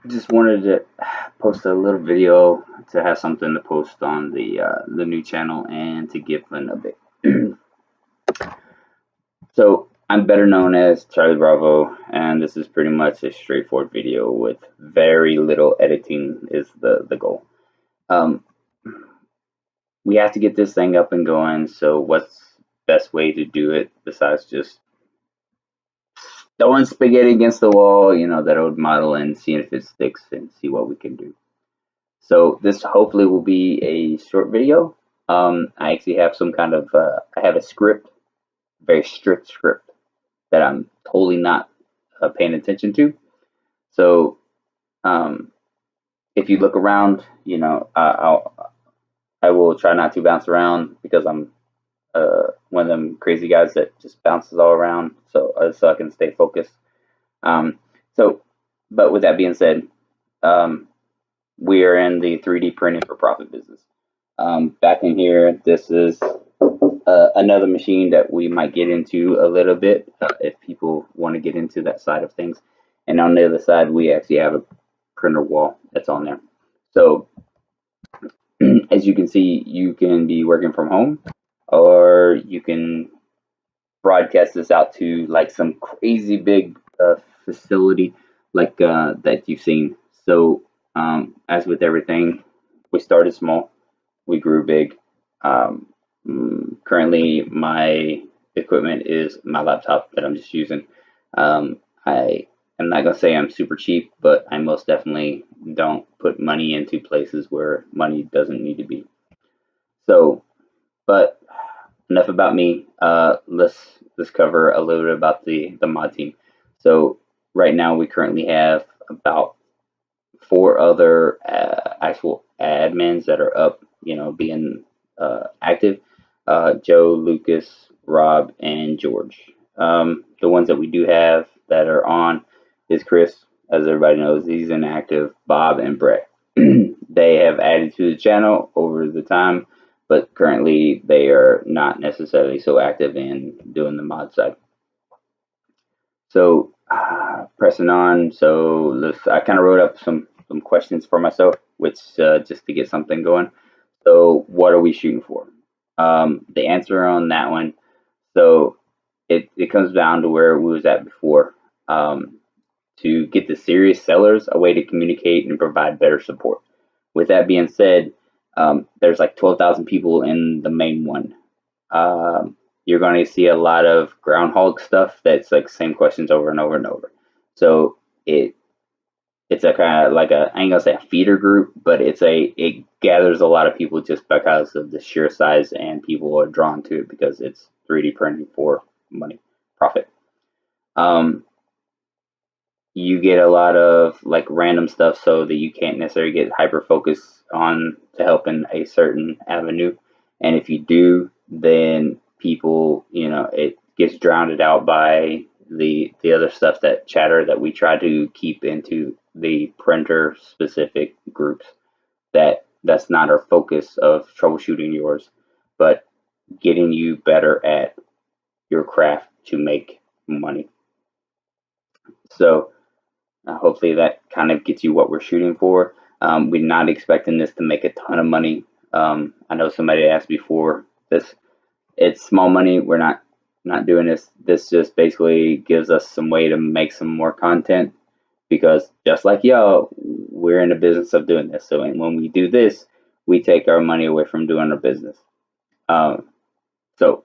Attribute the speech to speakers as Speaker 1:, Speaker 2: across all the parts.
Speaker 1: Just wanted to post a little video to have something to post on the new channel and to give an update. So I'm better known as Charlie Bravo, and this is pretty much a straightforward video with very little editing is the goal. Um, we have to get this thing up and going. So what's best way to do it besides just throwing spaghetti against the wall, that old model, and seeing if it sticks and see what we can do. So this hopefully will be a short video. I actually have some kind of, I have a script, very strict script that I'm totally not paying attention to. So um, if you look around, I will try not to bounce around because I'm one of them crazy guys that just bounces all around, so I can stay focused. Um, so, but with that being said, um, we are in the 3D printing for profit business. Back in here, this is another machine that we might get into a little bit if people want to get into that side of things. And on the other side, we actually have a printer wall that's on there. So as you can see, you can be working from home, or you can broadcast this out to like some crazy big facility like that you've seen. So as with everything, we started small, we grew big. Um, Currently, my equipment is my laptop that I'm just using. I am not gonna say I'm super cheap, but I most definitely don't put money into places where money doesn't need to be. So, but enough about me. Let's cover a little bit about the mod team. So right now we currently have about four other actual admins that are up, being active. Joe, Lucas, Rob, and George. The ones that we do have that are on is Chris, as everybody knows, he's inactive. Bob and Brett. They have added to the channel over the time, but currently they are not necessarily so active in doing the mod side. So pressing on. So I kind of wrote up some questions for myself, which just to get something going. So what are we shooting for? The answer on that one. So it comes down to where we was at before. To get the serious sellers a way to communicate and provide better support. With that being said, there's like 12,000 people in the main one. You're going to see a lot of groundhog stuff that's like same questions over and over and over. So it's a kind of like I ain't gonna say a feeder group, but it gathers a lot of people just because of the sheer size, and people are drawn to it because it's 3D printing for money, profit. Um, you get a lot of like random stuff so that you can't necessarily get hyper focused on to help in a certain avenue. And if you do, then people, it gets drowned out by the other stuff that chatter that we try to keep into the printer specific groups. That's not our focus of troubleshooting yours, but getting you better at your craft to make money. So hopefully that kind of gets you what we're shooting for. We're not expecting this to make a ton of money. I know somebody asked before this. It's small money. We're not doing this. This just basically gives us some way to make some more content, because just like y'all, we're in the business of doing this. So and when we do this, we take our money away from doing our business. Um, so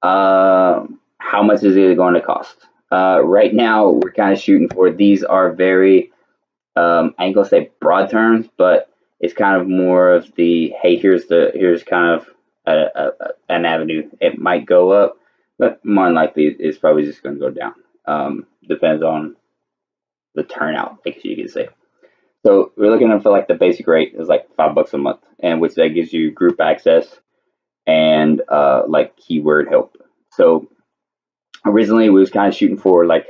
Speaker 1: how much is it going to cost? Right now, we're kind of shooting for, these are very, I ain't gonna say broad terms, but it's kind of more of the, hey, here's kind of an avenue. It might go up, but more than likely it's probably just going to go down. Depends on the turnout, I guess you could say. So we're looking for like the basic rate is like $5 a month, and which that gives you group access and like keyword help. So originally we was kind of shooting for like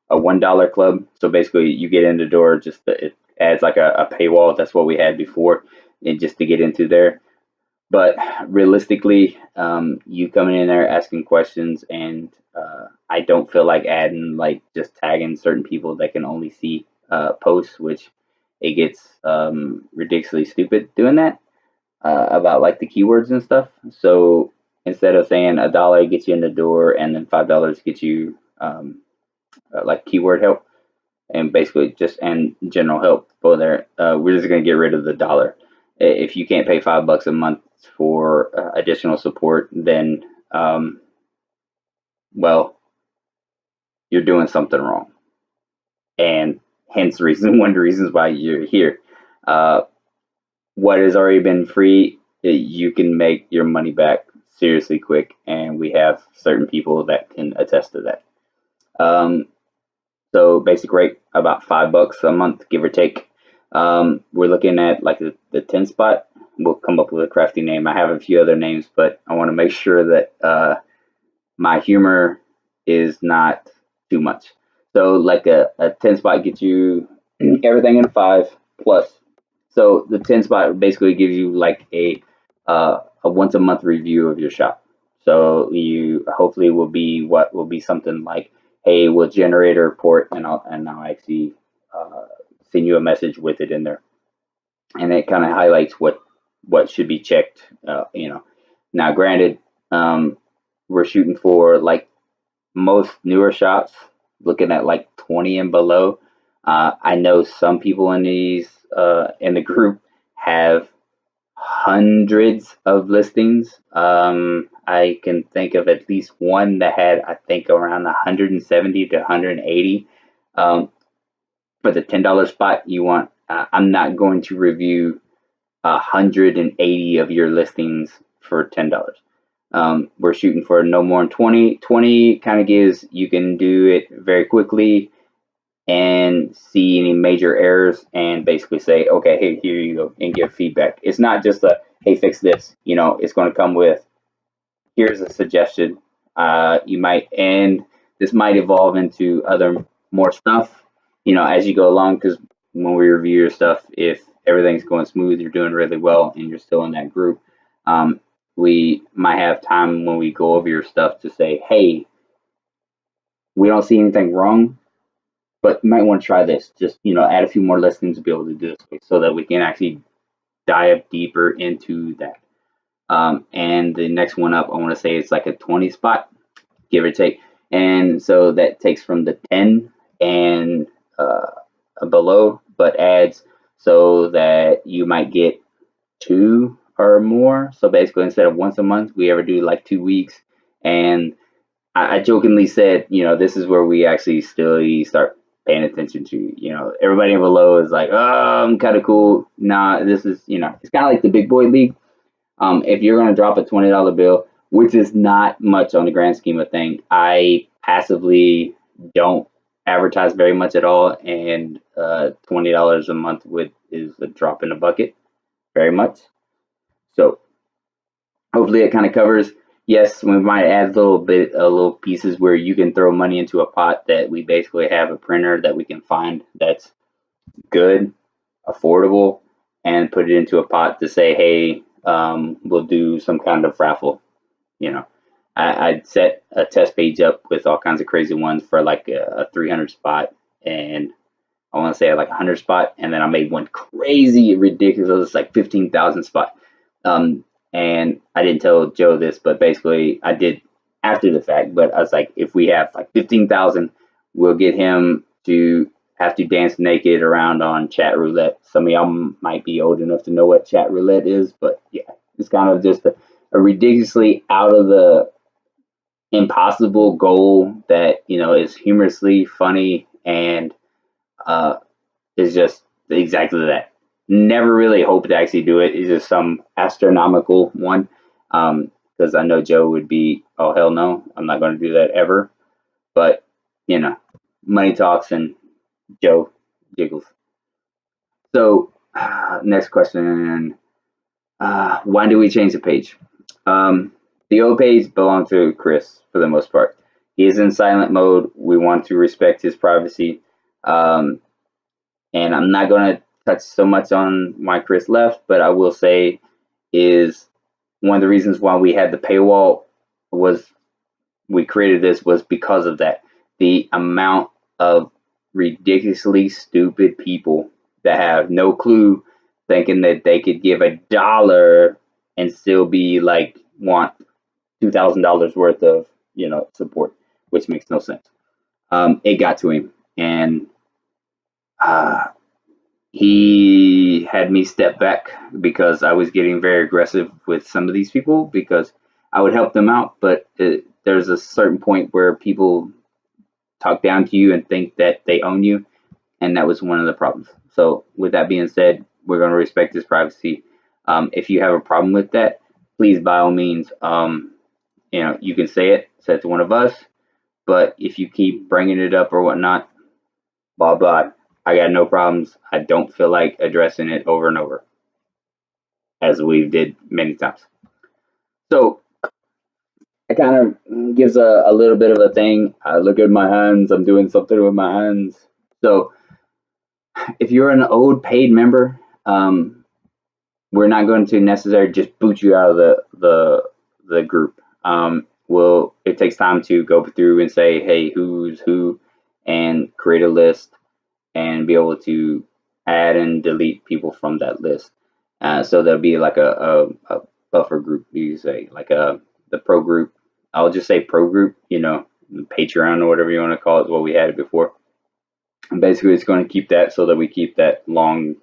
Speaker 1: a $1 club. So basically you get in the door, just it adds like a paywall. That's what we had before, and just to get into there. But realistically, you coming in there asking questions, and I don't feel like adding like just tagging certain people that can only see posts, which it gets ridiculously stupid doing that about like the keywords and stuff. So instead of saying $1 gets you in the door and then $5 gets you like keyword help and basically just and general help for there, we're just gonna get rid of the dollar. If you can't pay $5 a month for additional support, then well, you're doing something wrong, and hence reason one of the reasons why you're here. What has already been free, you can make your money back seriously quick, and we have certain people that can attest to that. So basic rate about $5 a month, give or take. We're looking at like the 10 spot. We'll come up with a crafty name. I have a few other names, but I want to make sure that my humor is not too much. So like a 10 spot gets you everything in a 5 plus. So the 10 spot basically gives you like a once a month review of your shop. So you hopefully will be something like, hey, we'll generate a report and I'll actually send you a message with it in there, and it kind of highlights what should be checked. Now granted, we're shooting for like most newer shops, looking at like 20 and below. I know some people in the group have hundreds of listings. I can think of at least one that had, I think, around 170 to 180. For the $10 spot, you want, I'm not going to review 180 of your listings for $10. We're shooting for no more than 20. 20 kind of gives, you can do it very quickly and see any major errors and basically say, okay, hey, here you go, and give feedback. It's not just a, hey, fix this. It's going to come with, here's a suggestion. You might, and this might evolve into other more stuff, as you go along, because when we review your stuff, if everything's going smooth, you're doing really well, and you're still in that group, we might have time when we go over your stuff to say, hey, we don't see anything wrong, but you might want to try this. Just, add a few more listings to be able to do this so that we can actually dive deeper into that. And the next one up, I want to say it's like a 20 spot, give or take. And so that takes from the 10 and below, but adds so that you might get 2 or more. So basically, instead of once a month, we ever do like 2 weeks. And I jokingly said, this is where we actually still start paying attention to. Everybody below is like, oh, I'm kind of cool. Nah, this is, it's kind of like the big boy league. If you're going to drop a $20 bill, which is not much on the grand scheme of things, I passively don't advertise very much at all, and $20 a month is a drop in the bucket, very much. So hopefully it kind of covers. Yes, we might add little pieces where you can throw money into a pot, that we basically have a printer that we can find that's good, affordable, and put it into a pot to say, hey, we'll do some kind of raffle. I'd set a test page up with all kinds of crazy ones for like a 300 spot, and I want to say like 100 spot, and then I made one crazy, ridiculous, like 15,000 spot. And I didn't tell Joe this, but basically I did after the fact. But I was like, if we have like 15,000, we'll get him to have to dance naked around on chat roulette. Some of y'all might be old enough to know what chat roulette is, but yeah, it's kind of just a ridiculously out of the impossible goal that is humorously funny and is just exactly that. Never really hoped to actually do it. It's just some astronomical one, because I know Joe would be, oh hell no, I'm not going to do that ever. But money talks and Joe jiggles. So next question, why do we change the page? The old page belonged to Chris for the most part. He is in silent mode. We want to respect his privacy. And I'm not going to touch so much on why Chris left, but I will say is one of the reasons why we had the paywall we created this was because of that. The amount of ridiculously stupid people that have no clue, thinking that they could give $1 and still be like want $2,000 worth of support, which makes no sense. It got to him, and uh, he had me step back because I was getting very aggressive with some of these people because I would help them out, but there's a certain point where people talk down to you and think that they own you, and that was one of the problems. So with that being said, we're going to respect his privacy. If you have a problem with that, please by all means, you can say it to one of us. But if you keep bringing it up or whatnot, blah blah, I got no problems. I don't feel like addressing it over and over, as we did many times. So it kind of gives a little bit of a thing. I look at my hands. I'm doing something with my hands. So if you're an old paid member, we're not going to necessarily just boot you out of the group. It takes time to go through and say, hey, who's who, and create a list and be able to add and delete people from that list. So there'll be like a buffer group, you say, like the pro group. I'll just say pro group, Patreon or whatever you want to call it, what we had it before. And basically, it's going to keep that so that we keep that long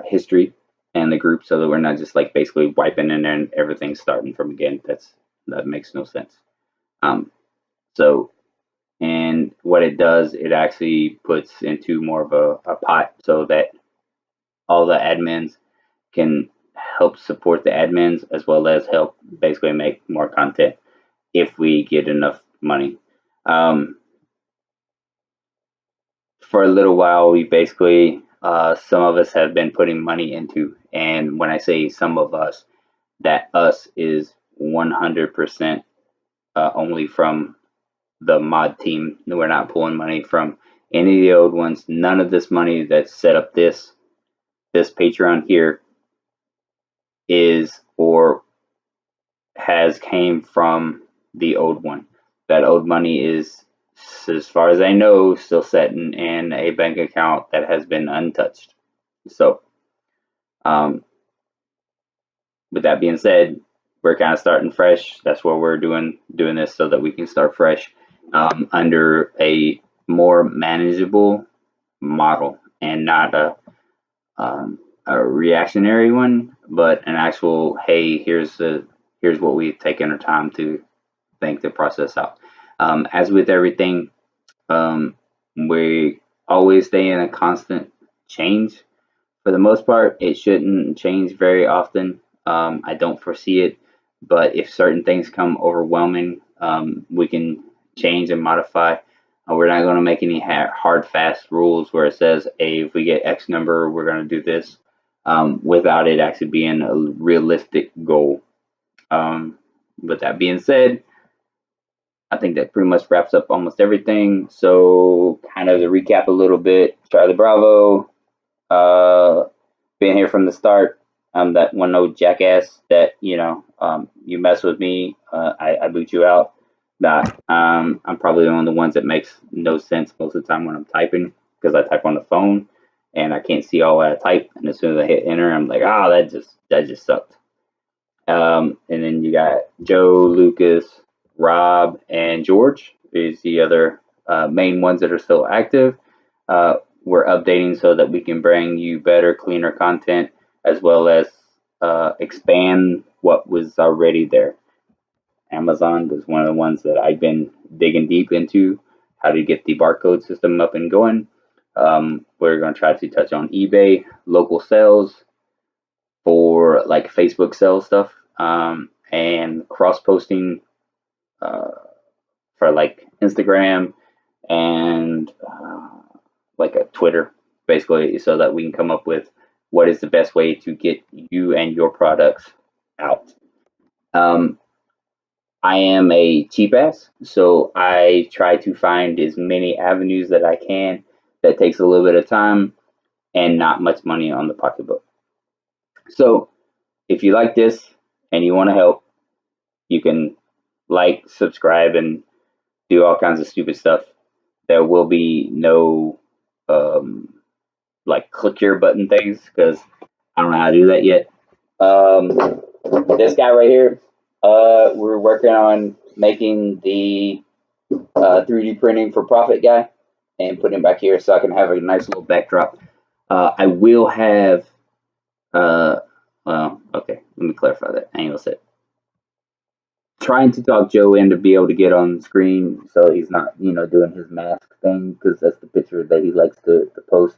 Speaker 1: history and the group, so that we're not just like basically wiping in there and everything starting from again. That makes no sense. And what it does, it actually puts into more of a pot so that all the admins can help support the admins, as well as help basically make more content if we get enough money. For a little while, we basically, some of us have been putting money into, and when I say some of us, that us is 100% only from the mod team. We're not pulling money from any of the old ones. None of this money that set up this Patreon here is or has came from the old one. That old money is, as far as I know, still sitting in a bank account that has been untouched. So, with that being said, we're kind of starting fresh. That's why we're doing this, so that we can start fresh under a more manageable model, and not a reactionary one, but an actual, hey, here's what we've taken our time to think the process out. As with everything, we always stay in a constant change. For the most part, it shouldn't change very often. I don't foresee it, but if certain things come overwhelming, we can change and modify. We're not going to make any hard, fast rules where it says, hey, if we get X number, we're going to do this, without it actually being a realistic goal. With that being said, I think that pretty much wraps up almost everything. So kind of to recap a little bit, Charlie Bravo, been here from the start. I'm that one old jackass that, you mess with me, I boot you out. I'm probably one of the ones that makes no sense most of the time when I'm typing, because I type on the phone and I can't see all that I type. And as soon as I hit enter, I'm like, that just sucked. And then you got Joe, Lucas, Rob, and George is the other main ones that are still active. We're updating so that we can bring you better, cleaner content, as well as expand what was already there. Amazon was one of the ones that I've been digging deep into, how to get the barcode system up and going. We're going to try to touch on eBay, local sales for like Facebook sales stuff, and cross posting for like Instagram and like a Twitter, basically, so that we can come up with what is the best way to get you and your products out. I am a cheap ass, so I try to find as many avenues that I can that takes a little bit of time and not much money on the pocketbook. So if you like this and you want to help, you can like, subscribe, and do all kinds of stupid stuff. there will be no like click here button things because I don't know how to do that yet. This guy right here, we're working on making the 3D printing for profit guy and putting him back here so I can have a nice little backdrop. I will have, well, okay, let me clarify that. Angle set. Trying to talk Joe in to be able to get on the screen so he's not, doing his mask thing because that's the picture that he likes to post.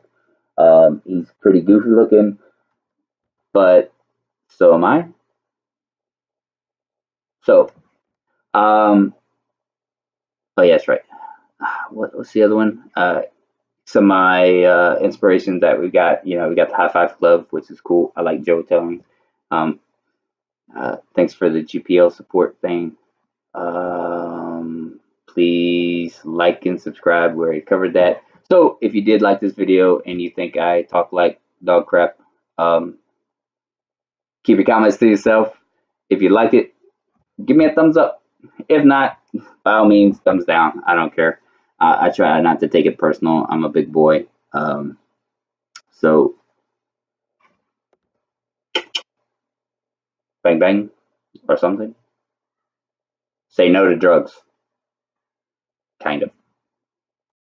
Speaker 1: He's pretty goofy looking, but so am I. So, oh yeah, that's right. What's the other one? Some of my inspirations that we got. We got the High Five Club, which is cool. I like Joe telling. Um, thanks for the GPL support thing. Please like and subscribe. We already covered that. So if you did like this video and you think I talk like dog crap, keep your comments to yourself. If you like it, give me a thumbs up. If not, by all means, thumbs down. I don't care. I try not to take it personal. I'm a big boy. So bang bang or something. Say no to drugs. Kind of.